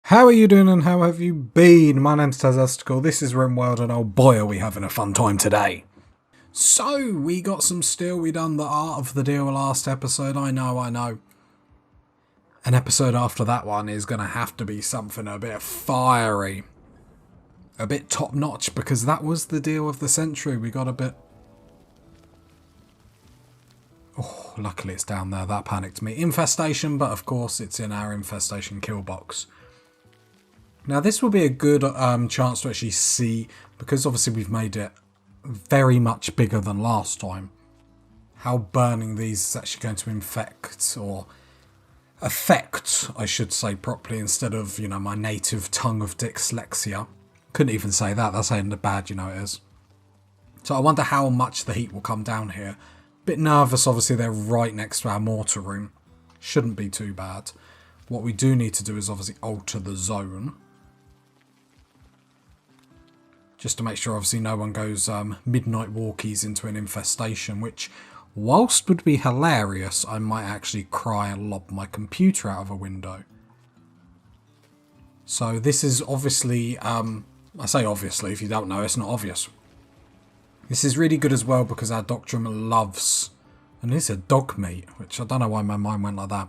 How are you doing and how have you been? My name's Testicle, this is Rimworld, and oh boy are we having a fun time today. So, we got some steel, we done the art of the deal last episode, I know. An episode after that one is going to have to be something a bit fiery. A bit top notch, because that was the deal of the century, we got a bit... Oh, luckily it's down there, that panicked me. Infestation, but of course it's in our infestation kill box. Now this will be a good chance to actually see, because obviously we've made it very much bigger than last time, how burning these is actually going to infect, or affect, I should say properly, instead of, you know, my native tongue of dyslexia. Couldn't even say that, that's saying the bad, you know it is. So I wonder how much the heat will come down here. Bit nervous, obviously they're right next to our mortar room. Shouldn't be too bad. What we do need to do is obviously alter the zone. Just to make sure obviously no one goes midnight walkies into an infestation, which whilst would be hilarious, I might actually cry and lob my computer out of a window. So this is obviously, I say obviously, if you don't know, it's not obvious. This is really good as well because our doctrine loves, and this is dog meat, which I don't know why my mind went like that,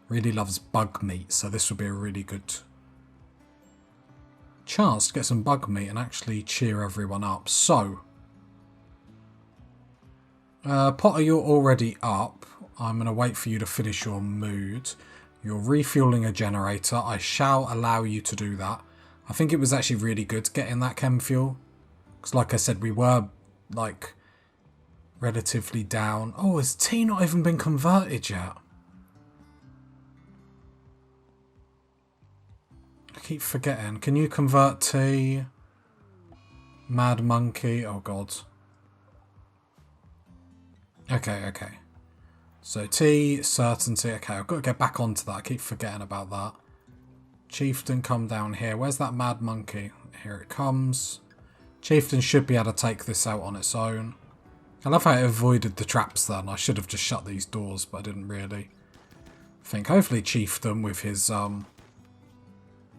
really loves bug meat, so this would be a really good chance to get some bug meat and actually cheer everyone up. So, Potter, you're already up. I'm going to wait for you to finish your mood. You're refueling a generator. I shall allow you to do that. I think it was actually really good getting that chem fuel. Because like I said, we were, like, relatively down. Oh, has tea not even been converted yet? I keep forgetting. Can you convert tea? Mad monkey. Oh, God. Okay. So tea, certainty. Okay, I've got to get back onto that. I keep forgetting about that. Chieftain, come down here. Where's that mad monkey? Here it comes. Chieftain should be able to take this out on its own. I love how it avoided the traps then. I should have just shut these doors, but I didn't really. I think hopefully Chieftain with his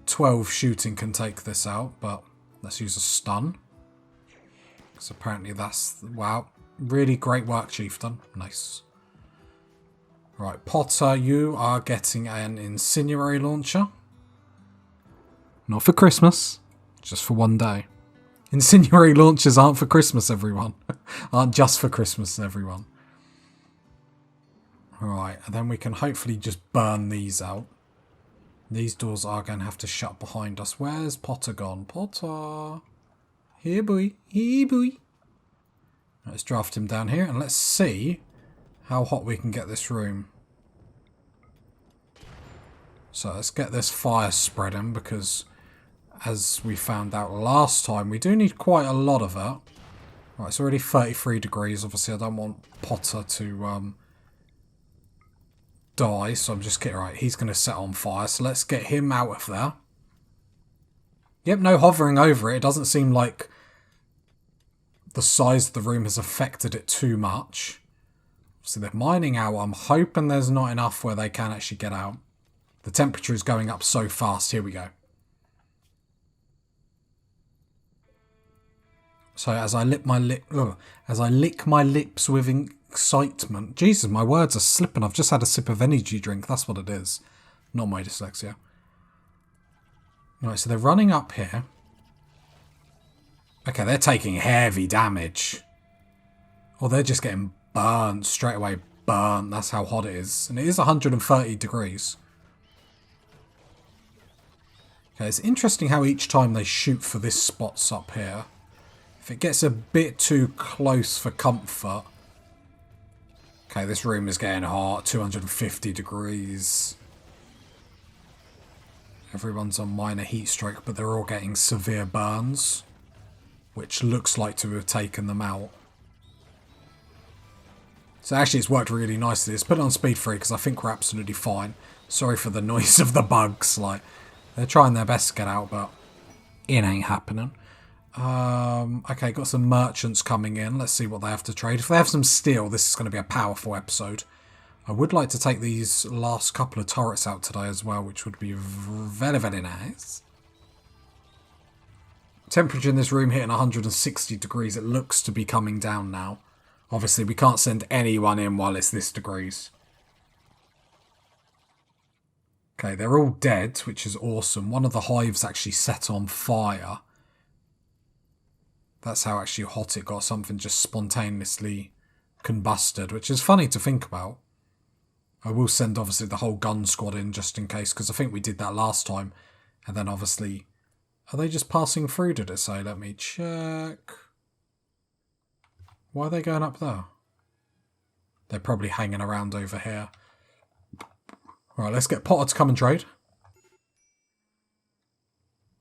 12 shooting can take this out, but let's use a stun. Because apparently that's... Wow. Really great work, Chieftain. Nice. Right, Potter, you are getting an incendiary launcher. Not for Christmas. Just for one day. Incendiary launchers aren't for Christmas, everyone. Aren't just for Christmas, everyone. Right, and then we can hopefully just burn these out. These doors are going to have to shut behind us. Where's Potter gone? Potter. Here, boy. Here, boy. Let's draft him down here and let's see how hot we can get this room. So let's get this fire spreading because, as we found out last time, we do need quite a lot of it. Right, it's already 33 degrees. Obviously, I don't want Potter to die, so I'm just kidding. Right, he's going to set on fire, so let's get him out of there. Yep, no hovering over it. It doesn't seem like the size of the room has affected it too much. So they're mining out. I'm hoping there's not enough where they can actually get out. The temperature is going up so fast. Here we go. So as I lick my lips with excitement. Jesus, my words are slipping. I've just had a sip of energy drink. That's what it is. Not my dyslexia. Right, so they're running up here. Okay, they're taking heavy damage. Or they're just getting burnt. Straight away burnt. That's how hot it is. And it is 130 degrees. Okay, it's interesting how each time they shoot for this spots up here. If it gets a bit too close for comfort. Okay, this room is getting hot. 250 degrees. Everyone's on minor heat stroke, but they're all getting severe burns. Which looks like to have taken them out. So actually it's worked really nicely. Let's put it on speed 3 because I think we're absolutely fine. Sorry for the noise of the bugs. Like, they're trying their best to get out, but it ain't happening. Okay, got some merchants coming in. Let's see what they have to trade. If they have some steel, this is going to be a powerful episode. I would like to take these last couple of turrets out today as well, which would be very, very nice. Temperature in this room hitting 160 degrees. It looks to be coming down now. Obviously, we can't send anyone in while it's this degrees. Okay, they're all dead, which is awesome. One of the hives actually set on fire. That's how actually hot it got. Something just spontaneously combusted, which is funny to think about. I will send, obviously, the whole gun squad in just in case, because I think we did that last time. And then, obviously... Are they just passing through, did it say? Let me check. Why are they going up there? They're probably hanging around over here. Right, let's get Potter to come and trade.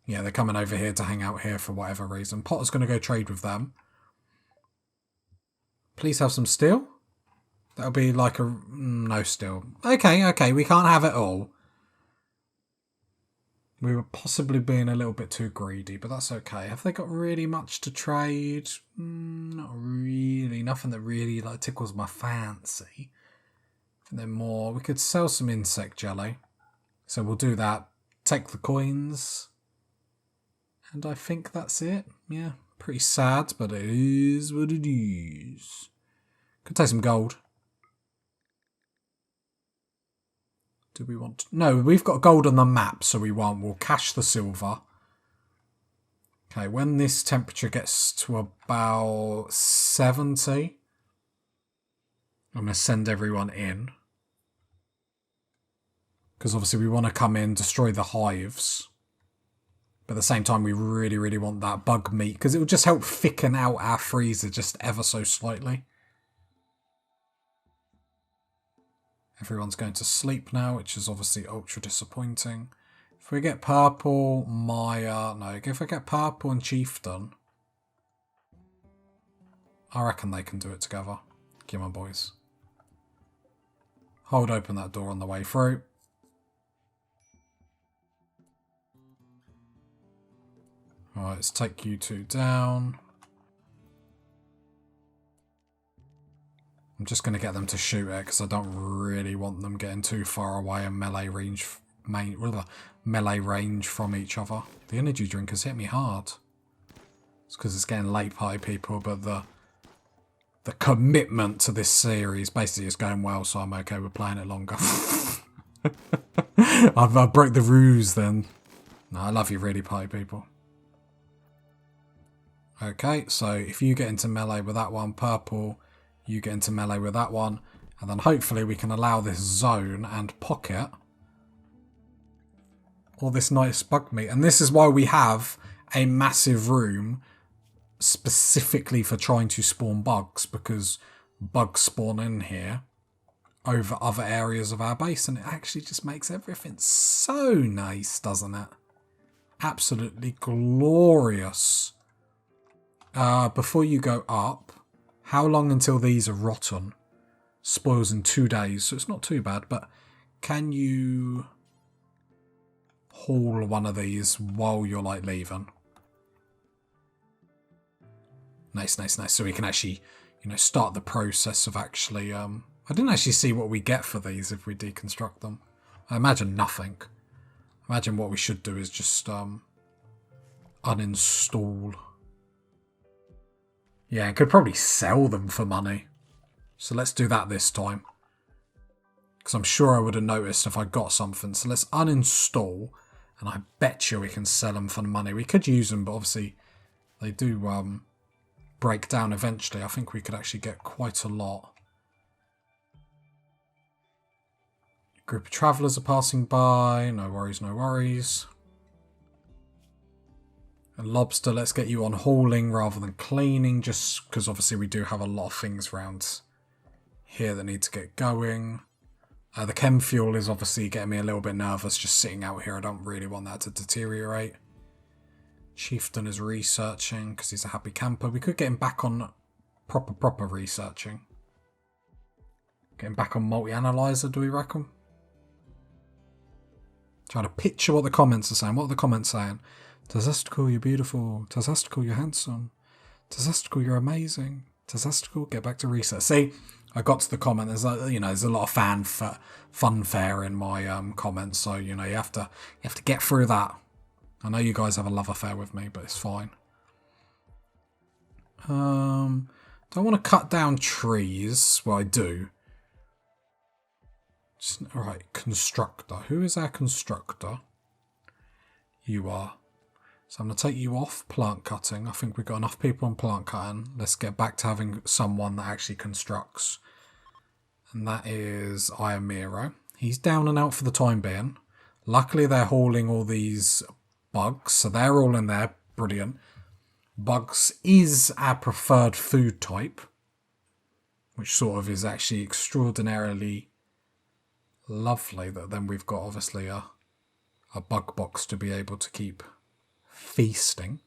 Yeah, they're coming over here to hang out here for whatever reason. Potter's going to go trade with them. Please have some steel. That'll be like a... No steel. Okay, we can't have it all. We were possibly being a little bit too greedy, but that's okay. Have they got really much to trade? Not really. Nothing that really like tickles my fancy. I think they're more... We could sell some insect jelly. So we'll do that. Take the coins. And I think that's it. Yeah, pretty sad, but it is what it is. Could take some gold. Do we want to... No, we've got gold on the map, so we won't. We'll cache the silver. Okay, when this temperature gets to about 70, I'm going to send everyone in. Because obviously we want to come in, destroy the hives. But at the same time, we really, really want that bug meat, because it will just help thicken out our freezer just ever so slightly. Everyone's going to sleep now, which is obviously ultra disappointing. If we get purple, Maya... No, if I get purple and chieftain, I reckon they can do it together. Come on, boys. Hold open that door on the way through. Alright, let's take you two down. I'm just going to get them to shoot it because I don't really want them getting too far away and melee range from each other. The energy drink has hit me hard. It's because it's getting late, party people, but the commitment to this series basically is going well, so I'm okay with playing it longer. I broke the ruse then. No, I love you really, party people. Okay, so if you get into melee with that one, purple... You get into melee with that one, and then hopefully we can allow this zone and pocket all this nice bug meat. And this is why we have a massive room specifically for trying to spawn bugs, because bugs spawn in here over other areas of our base, and it actually just makes everything so nice, doesn't it? Absolutely glorious. Before you go up, how long until these are rotten? Spoils in 2 days, so it's not too bad, but can you haul one of these while you're like leaving? Nice. So we can actually, you know, start the process of actually, I didn't actually see what we get for these if we deconstruct them. I imagine nothing. I imagine what we should do is just uninstall. Yeah, I could probably sell them for money. So let's do that this time. Because I'm sure I would have noticed if I got something. So let's uninstall. And I bet you we can sell them for money. We could use them, but obviously they do break down eventually. I think we could actually get quite a lot. A group of travellers are passing by. No worries, no worries. And lobster, let's get you on hauling rather than cleaning, just because obviously we do have a lot of things around here that need to get going. The chem fuel is obviously getting me a little bit nervous just sitting out here. I don't really want that to deteriorate. Chieftain is researching because he's a happy camper. We could get him back on proper researching. Get him back on multi-analyzer, do we reckon? Trying to picture what the comments are saying. What are the comments saying? Tazastical, you're beautiful. Tazastical, you're handsome. Tazastical, you're amazing. Tazastical, get back to research. See, I got to the comment. There's there's a lot of funfare in my comments, so you have to get through that. I know you guys have a love affair with me, but it's fine. Don't want to cut down trees. Well, I do. Alright, constructor. Who is our constructor? You are. So I'm going to take you off plant cutting. I think we've got enough people on plant cutting. Let's get back to having someone that actually constructs. And that is Iamiro. He's down and out for the time being. Luckily they're hauling all these bugs, so they're all in there. Brilliant. Bugs is our preferred food type, which sort of is actually extraordinarily lovely that then we've got obviously a bug box to be able to keep feasting.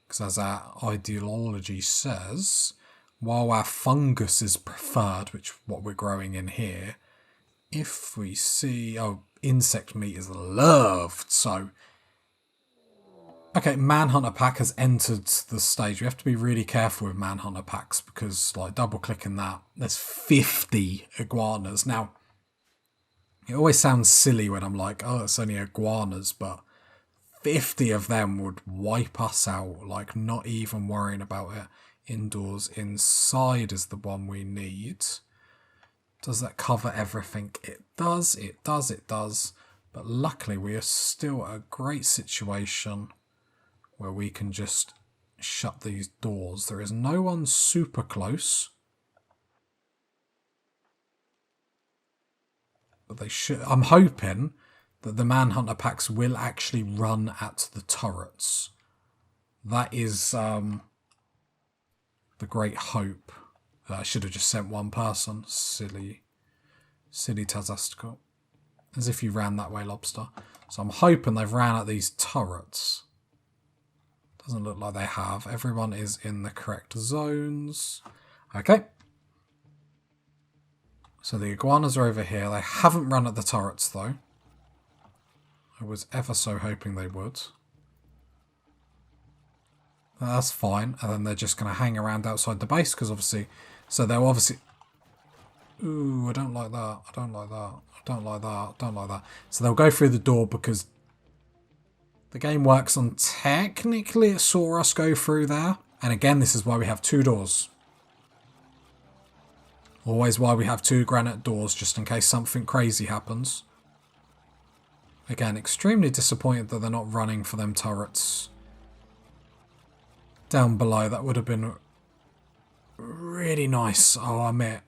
Because as our ideology says, while our fungus is preferred, which what we're growing in here, if we see, insect meat is loved. So, okay, Manhunter Pack has entered the stage. We have to be really careful with Manhunter Packs because, like, double clicking that, there's 50 iguanas. Now, it always sounds silly when I'm like, oh, it's only iguanas, but 50 of them would wipe us out, like not even worrying about it. Indoors, inside is the one we need. Does that cover everything? It does, it does, it does. But luckily we are still at a great situation where we can just shut these doors. There is no one super close. But they should. I'm hoping that the Manhunter packs will actually run at the turrets. That is the great hope. I should have just sent one person. Silly Tazastical. As if you ran that way, Lobster. So I'm hoping they've ran at these turrets. Doesn't look like they have. Everyone is in the correct zones. Okay. So the iguanas are over here. They haven't run at the turrets, though. I was ever so hoping they would. That's fine. And then they're just going to hang around outside the base, because obviously... So they'll obviously... Ooh, I don't like that. I don't like that. I don't like that. I don't like that. So they'll go through the door because the game works on technically it saw us go through there. And again, this is why we have two doors. Always why we have two granite doors, just in case something crazy happens. Again, extremely disappointed that they're not running for them turrets down below. That would have been really nice, I'll admit.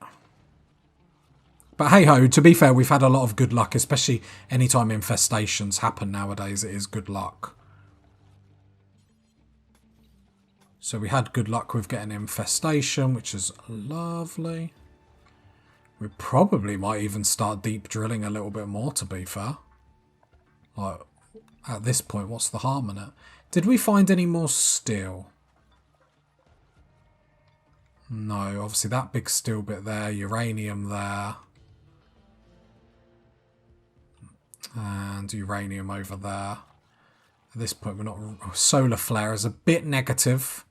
But hey ho, to be fair, we've had a lot of good luck, especially anytime infestations happen nowadays, it is good luck. So we had good luck with getting infestation, which is lovely. We probably might even start deep drilling a little bit more, to be fair. Like, at this point, what's the harm in it? Did we find any more steel? No, obviously that big steel bit there, uranium there. And uranium over there. At this point, we're not... Solar flare is a bit negative.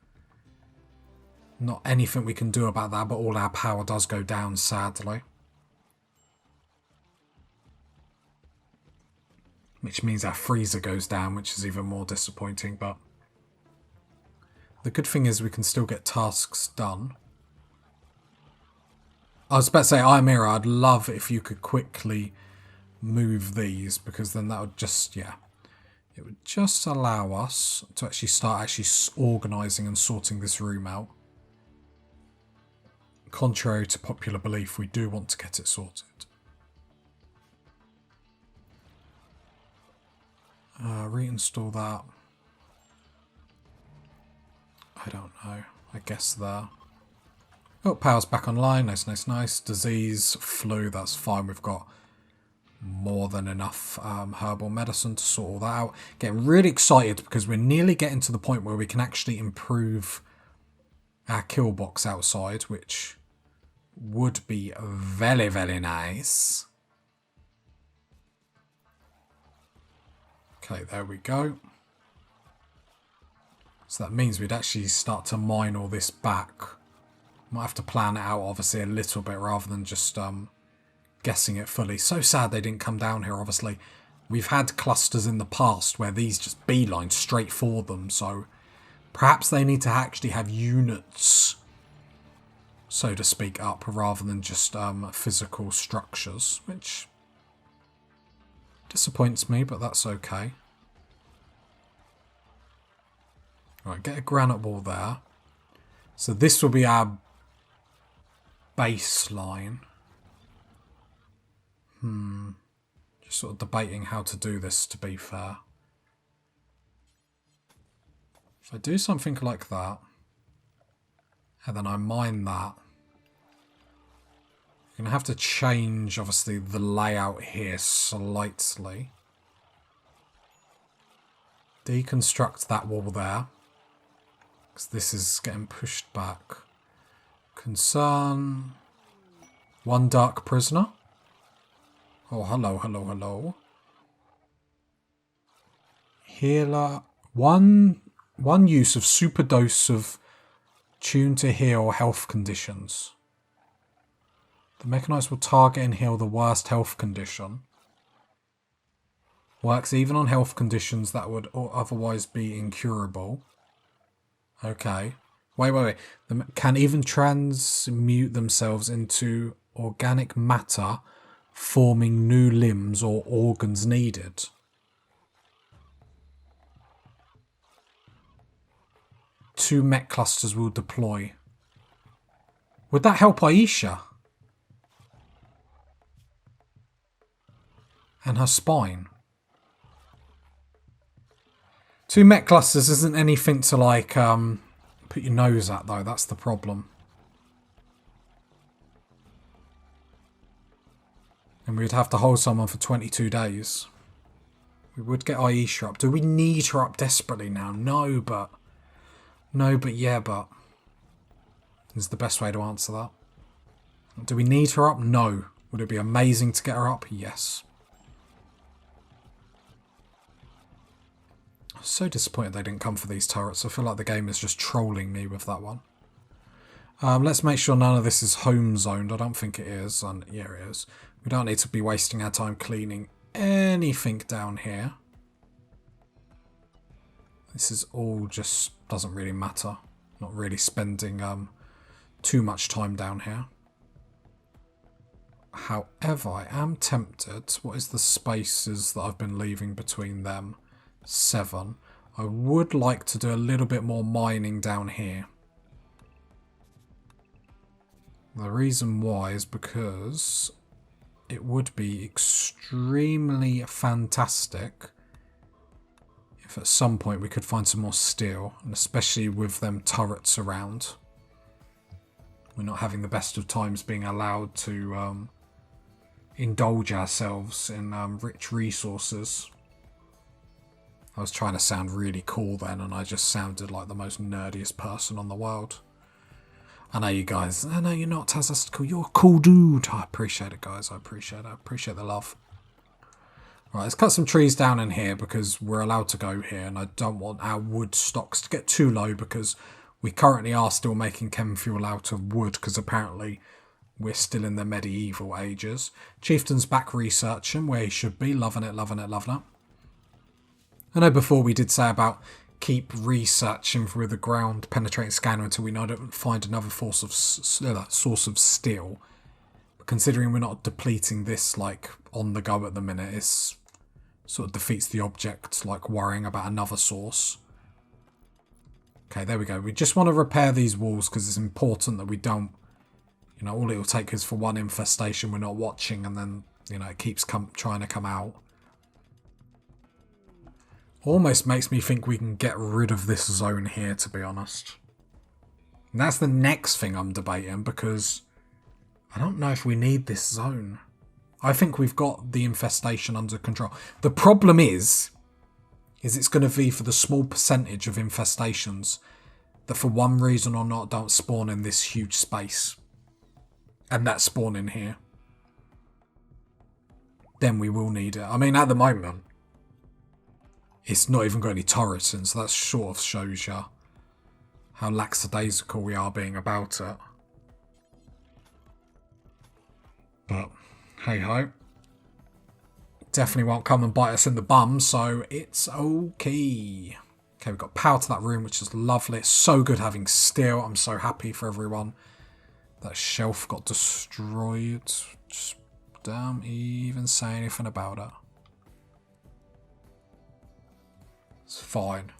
Not anything we can do about that, but all our power does go down, sadly. Which means our freezer goes down, which is even more disappointing, but... The good thing is we can still get tasks done. I was about to say, Iamira, I'd love if you could quickly move these, because then that would just, yeah. It would just allow us to actually start organising and sorting this room out. Contrary to popular belief, we do want to get it sorted. Reinstall that. I don't know. I guess there. Oh, power's back online. Nice, nice, nice. Disease, flu, that's fine. We've got more than enough herbal medicine to sort all that out. Getting really excited because we're nearly getting to the point where we can actually improve our kill box outside, which would be very, very nice. Okay, there we go. So that means we'd actually start to mine all this back. Might have to plan it out, obviously, a little bit rather than just guessing it fully. So sad they didn't come down here, obviously. We've had clusters in the past where these just beeline straight for them, so perhaps they need to actually have units, so to speak, up rather than just physical structures, which disappoints me, but that's okay. Right, get a granite wall there. So this will be our baseline. Just sort of debating how to do this, to be fair. If I do something like that, and then I mine that, I'm going to have to change, obviously, the layout here slightly. Deconstruct that wall there, because this is getting pushed back. Concern. One dark prisoner. Oh, hello, hello, hello. Healer. One use of super dose of tune to heal health conditions. The mechanized will target and heal the worst health condition. Works even on health conditions that would otherwise be incurable. Okay. Wait. They can even transmute themselves into organic matter, forming new limbs or organs needed. Two mech clusters will deploy. Would that help Aisha? And her spine? Two mech clusters isn't anything to like put your nose at though, that's the problem. And we'd have to hold someone for 22 days. We would get Aisha up. Do we need her up desperately now? No, but yeah, but is the best way to answer that. Do we need her up? No. Would it be amazing to get her up? Yes. So disappointed they didn't come for these turrets. I feel like the game is just trolling me with that one. Let's make sure none of this is home zoned. I don't think it is. And yeah, it is. We don't need to be wasting our time cleaning anything down here. This is all just doesn't really matter. Not really spending too much time down here. However, I am tempted. What is the spaces that I've been leaving between them? 7. I would like to do a little bit more mining down here. The reason why is because it would be extremely fantastic if at some point we could find some more steel, and especially with them turrets around. We're not having the best of times being allowed to indulge ourselves in rich resources. I was trying to sound really cool then, and I just sounded like the most nerdiest person on the world. I know you guys, I know you're not Tazastical, you're a cool dude. I appreciate it, guys, I appreciate it. I appreciate the love. Right, let's cut some trees down in here because we're allowed to go here, and I don't want our wood stocks to get too low because we currently are still making chem fuel out of wood because apparently we're still in the medieval ages. Chieftain's back researching where he should be, loving it, loving it, loving it. I know before we did say about keep researching through the ground penetrating scanner until we don't find another source of steel. But considering we're not depleting this like on the go at the minute, it's sort of defeats the object, like worrying about another source. Okay, there we go. We just want to repair these walls because it's important that we don't, you know, all it will take is for one infestation we're not watching and then, you know, it keeps trying to come out. Almost makes me think we can get rid of this zone here, to be honest. And that's the next thing I'm debating, because I don't know if we need this zone. I think we've got the infestation under control. The problem is it's going to be for the small percentage of infestations that for one reason or not don't spawn in this huge space. And that spawn in here. Then we will need it. I mean, at the moment, it's not even got any turrets in, so that sort of shows you how lackadaisical we are being about it. But hey ho. Definitely won't come and bite us in the bum, so it's okay. Okay, we've got power to that room, which is lovely. It's so good having steel. I'm so happy for everyone. That shelf got destroyed. Just don't even say anything about it. It's fine.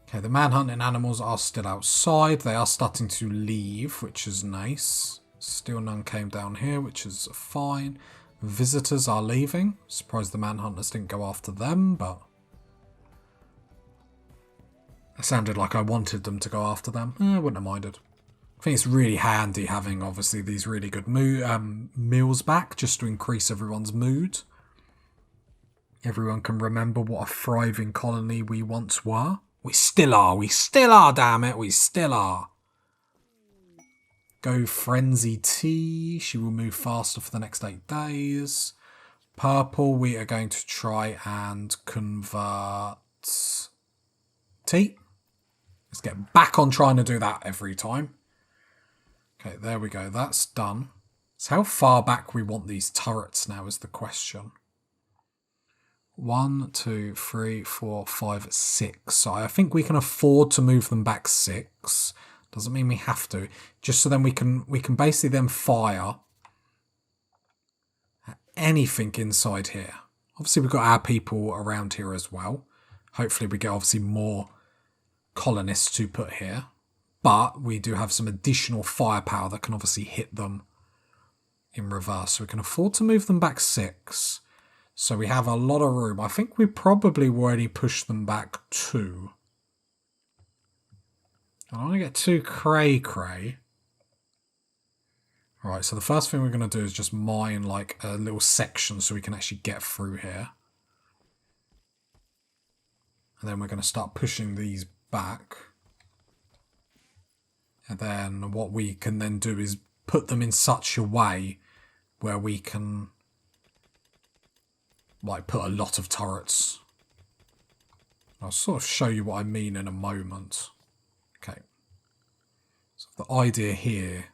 Okay, the manhunting animals are still outside. They are starting to leave, which is nice. Still none came down here, which is fine. Visitors are leaving. Surprised the manhunters didn't go after them, but it sounded like I wanted them to go after them. I wouldn't have minded. I think it's really handy having, obviously, these really good meals back, just to increase everyone's mood. Everyone can remember what a thriving colony we once were. We still are, damn it, we still are. Go Frenzy Tea. She will move faster for the next 8 days. Purple, we are going to try and convert tea. Let's get back on trying to do that every time. Okay, there we go. That's done. So how far back we want these turrets now is the question. 1, 2, 3, 4, 5, 6. So I think we can afford to move them back 6. Doesn't mean we have to. Just so then we can basically then fire at anything inside here. Obviously we've got our people around here as well. Hopefully we get obviously more colonists to put here. But we do have some additional firepower that can obviously hit them in reverse. So we can afford to move them back 6. So we have a lot of room. I think we probably will already push them back 2. I don't want to get too cray-cray. Right, so the first thing we're going to do is just mine like a little section so we can actually get through here. And then we're going to start pushing these back. And then what we can then do is put them in such a way where we can like put a lot of turrets. I'll sort of show you what I mean in a moment. Okay. So the idea here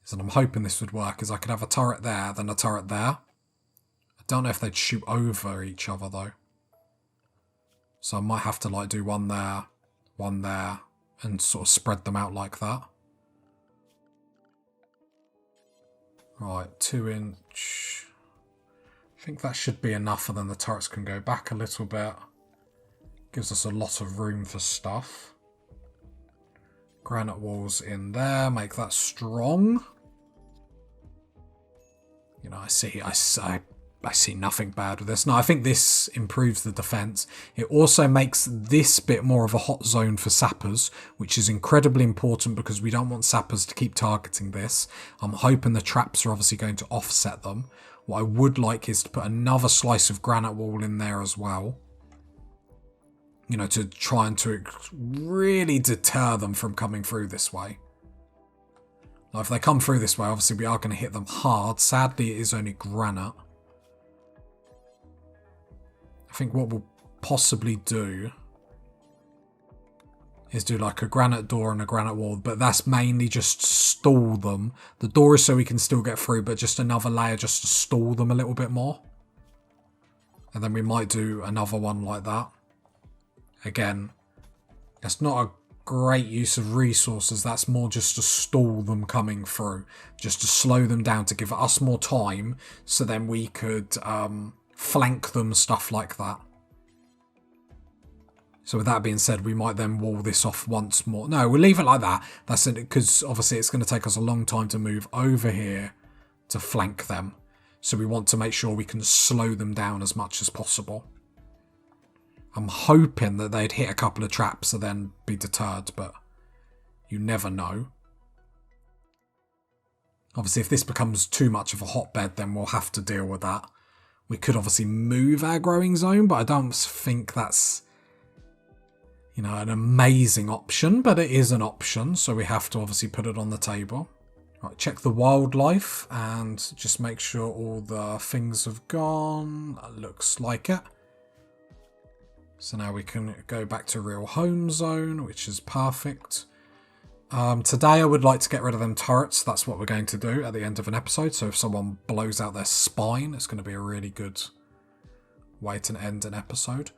is, and I'm hoping this would work, is I could have a turret there, then a turret there. I don't know if they'd shoot over each other though. So I might have to like do one there, and sort of spread them out like that. Right, 2 inch. I think that should be enough, and then the turrets can go back a little bit. Gives us a lot of room for stuff. Granite walls in there, make that strong. You know, I see nothing bad with this. No, I think this improves the defense. It also makes this bit more of a hot zone for sappers, which is incredibly important because we don't want sappers to keep targeting this. I'm hoping the traps are obviously going to offset them. What I would like is to put another slice of granite wall in there as well. You know, to try and to really deter them from coming through this way. Now, if they come through this way, obviously we are going to hit them hard. Sadly, it is only granite. I think what we'll possibly do is do like a granite door and a granite wall, but that's mainly just to stall them. The door is so we can still get through, but just another layer just to stall them a little bit more. And then we might do another one like that. Again, that's not a great use of resources. That's more just to stall them coming through. Just to slow them down, to give us more time, so then we could flank them, stuff like that. So with that being said, we might then wall this off once more. No, we'll leave it like that. That's it, because obviously it's going to take us a long time to move over here to flank them. So we want to make sure we can slow them down as much as possible. I'm hoping that they'd hit a couple of traps and then be deterred, but you never know. Obviously, if this becomes too much of a hotbed, then we'll have to deal with that. We could obviously move our growing zone, but I don't think that's, you know, an amazing option, but it is an option, so we have to obviously put it on the table. Right, check the wildlife and just make sure all the things have gone. That looks like it. So now we can go back to real home zone, which is perfect. Today I would like to get rid of them turrets. That's what we're going to do at the end of an episode. So if someone blows out their spine, it's going to be a really good way to end an episode.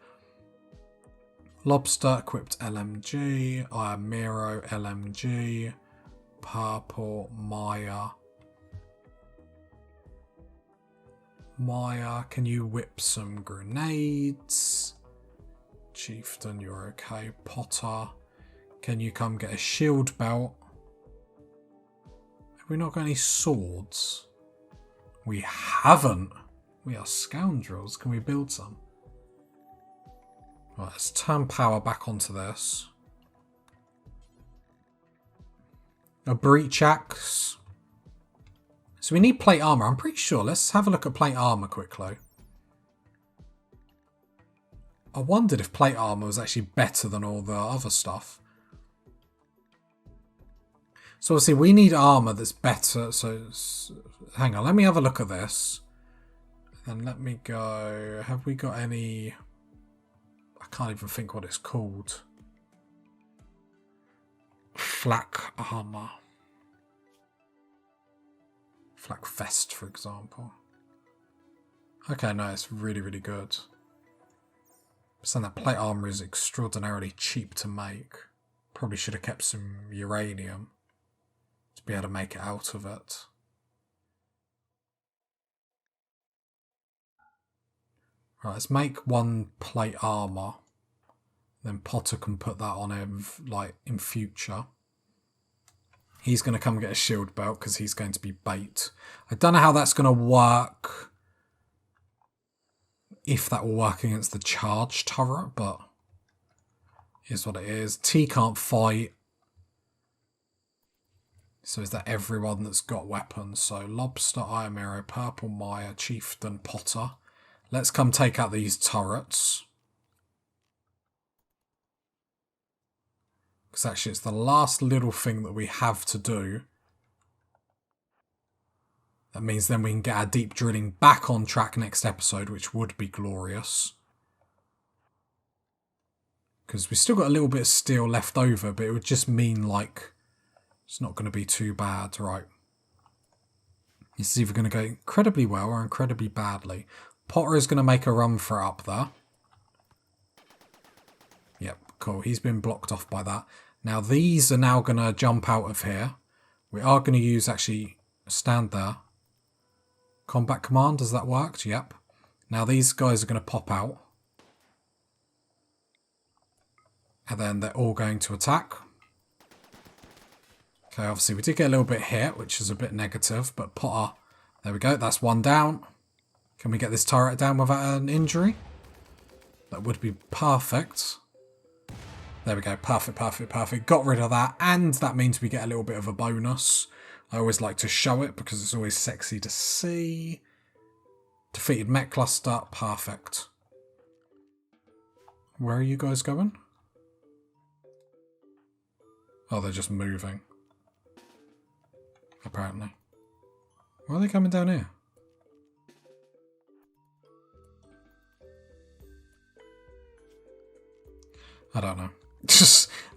Lobster equipped LMG. Iron Miro LMG. Purple Maya. Maya, can you whip some grenades? Chieftain, you're okay. Potter. Can you come get a shield belt? Have we not got any swords? We haven't. We are scoundrels. Can we build some? Right, let's turn power back onto this. A breach axe. So we need plate armor. I'm pretty sure. Let's have a look at plate armor quickly. I wondered if plate armor was actually better than all the other stuff. So obviously we need armor that's better. So hang on, let me have a look at this. And let me go. Have we got any? I can't even think what it's called. Flak armor. Flak vest, for example. Okay, no, it's really, really good. So that plate armor is extraordinarily cheap to make. Probably should have kept some uranium to be able to make it out of it. Right, let's make one plate armor. Then Potter can put that on him, like, in future. He's going to come get a shield belt because he's going to be bait. I don't know how that's going to work. If that will work against the charge turret, but here's what it is. T can't fight. So is that everyone that's got weapons? So Lobster, Iron Miro, Purple Maya, Chieftain, Potter. Let's come take out these turrets. Because actually it's the last little thing that we have to do. That means then we can get our deep drilling back on track next episode, which would be glorious. Because we still got a little bit of steel left over, but it would just mean, like, it's not going to be too bad, right? This is either going to go incredibly well or incredibly badly. Potter is going to make a run for it up there. Yep, cool. He's been blocked off by that. Now, these are now going to jump out of here. We are going to use, actually, stand there. Combat command, does that work? Yep. Now these guys are going to pop out. And then they're all going to attack. Okay, obviously we did get a little bit hit, which is a bit negative. But Potter, there we go, that's one down. Can we get this turret down without an injury? That would be perfect. There we go, perfect, perfect, perfect. Got rid of that, and that means we get a little bit of a bonus. I always like to show it because it's always sexy to see. Defeated mech cluster, perfect. Where are you guys going? Oh, they're just moving. Apparently. Why are they coming down here? I don't know.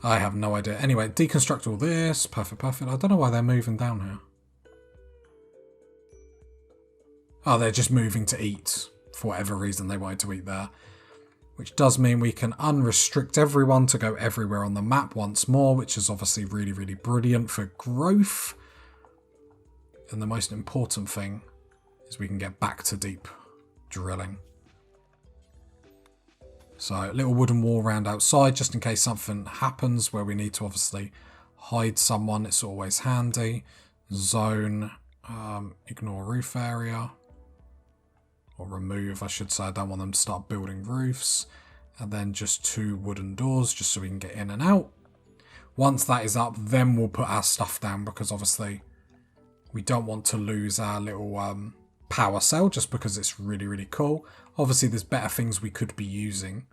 I have no idea. Anyway, deconstruct all this. Perfect, perfect. I don't know why they're moving down here. Oh, they're just moving to eat. For whatever reason they wanted to eat there. Which does mean we can unrestrict everyone to go everywhere on the map once more, which is obviously really, really brilliant for growth. And the most important thing is we can get back to deep drilling. So, a little wooden wall around outside, just in case something happens where we need to obviously hide someone. It's always handy. Zone, ignore roof area. Or remove, I should say. I don't want them to start building roofs. And then just 2 wooden doors, just so we can get in and out. Once that is up, then we'll put our stuff down, because obviously we don't want to lose our little power cell, just because it's really, really cool. Obviously, there's better things we could be using.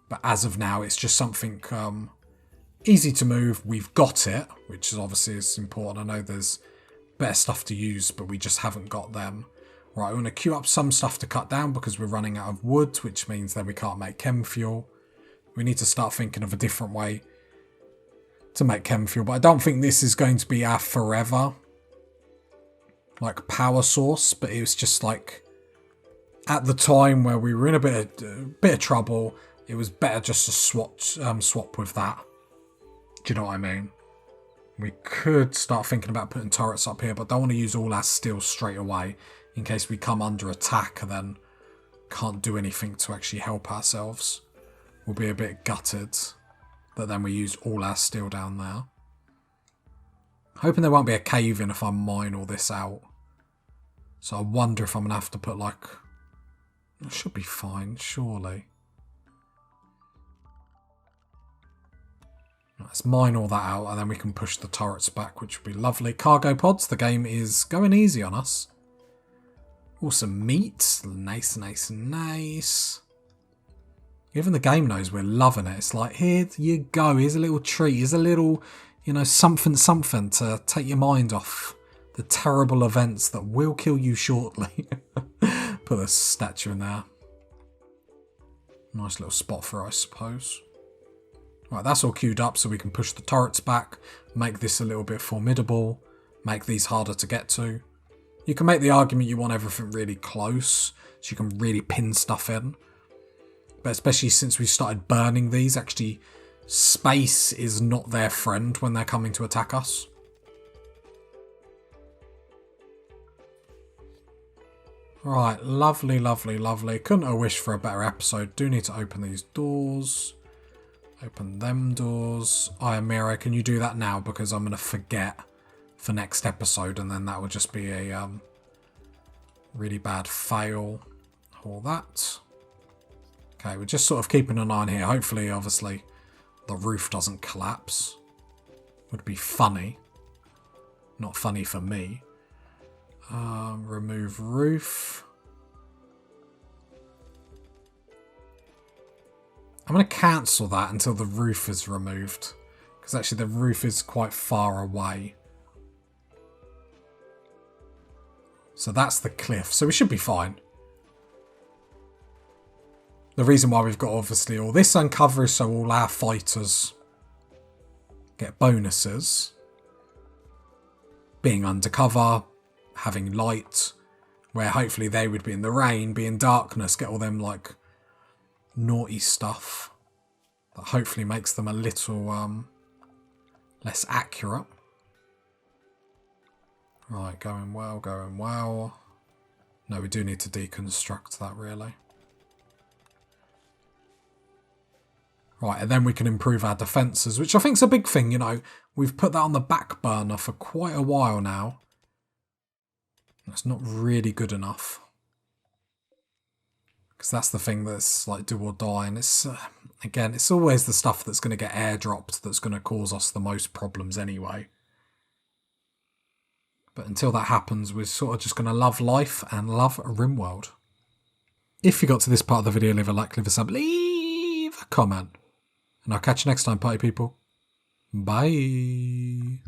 But as of now, it's just something easy to move. We've got it, which is obviously is important. I know there's better stuff to use, but we just haven't got them. Right, we want to queue up some stuff to cut down because we're running out of wood, which means then we can't make chem fuel. We need to start thinking of a different way to make chem fuel, but I don't think this is going to be our forever like power source, but it was just like at the time where we were in a bit of trouble, it was better just to swap with that. Do you know what I mean? We could start thinking about putting turrets up here, but don't want to use all our steel straight away in case we come under attack and then can't do anything to actually help ourselves. We'll be a bit gutted that then we use all our steel down there. Hoping there won't be a cave in if I mine all this out. So I wonder if I'm going to have to put like... It should be fine, surely. Let's mine all that out and then we can push the turrets back, which would be lovely. Cargo pods, the game is going easy on us. Some meat. Nice, nice, nice. Even the game knows we're loving it. It's like, here you go. Here's a little treat. Here's a little, you know, something to take your mind off the terrible events that will kill you shortly. Put a statue in there. Nice little spot for her, I suppose. Right, that's all queued up so we can push the turrets back, make this a little bit formidable, make these harder to get to. You can make the argument you want everything really close, so you can really pin stuff in. But especially since we started burning these, actually, space is not their friend when they're coming to attack us. Right, lovely, lovely, lovely. Couldn't have wished for a better episode. Do need to open these doors. Open them doors. Miro, can you do that now? Because I'm going to forget for next episode, and then that would just be a really bad fail. All that. Okay, we're just sort of keeping an eye on here. Hopefully, obviously, the roof doesn't collapse. Would be funny. Not funny for me. Remove roof. I'm going to cancel that until the roof is removed. Because actually the roof is quite far away. So that's the cliff. So we should be fine. The reason why we've got obviously all this uncover is so all our fighters get bonuses. Being undercover, having light, where hopefully they would be in the rain, be in darkness, get all them like naughty stuff that hopefully makes them a little less accurate. Right, going well, going well. No, we do need to deconstruct that really. Right, and then we can improve our defences, which I think is a big thing, you know. We've put that on the back burner for quite a while now. That's not really good enough. Because that's the thing that's like do or die. And it's, again, it's always the stuff that's going to get airdropped that's going to cause us the most problems anyway. But until that happens, we're sort of just going to love life and love Rimworld. If you got to this part of the video, leave a like, leave a sub, leave a comment. And I'll catch you next time, party people. Bye.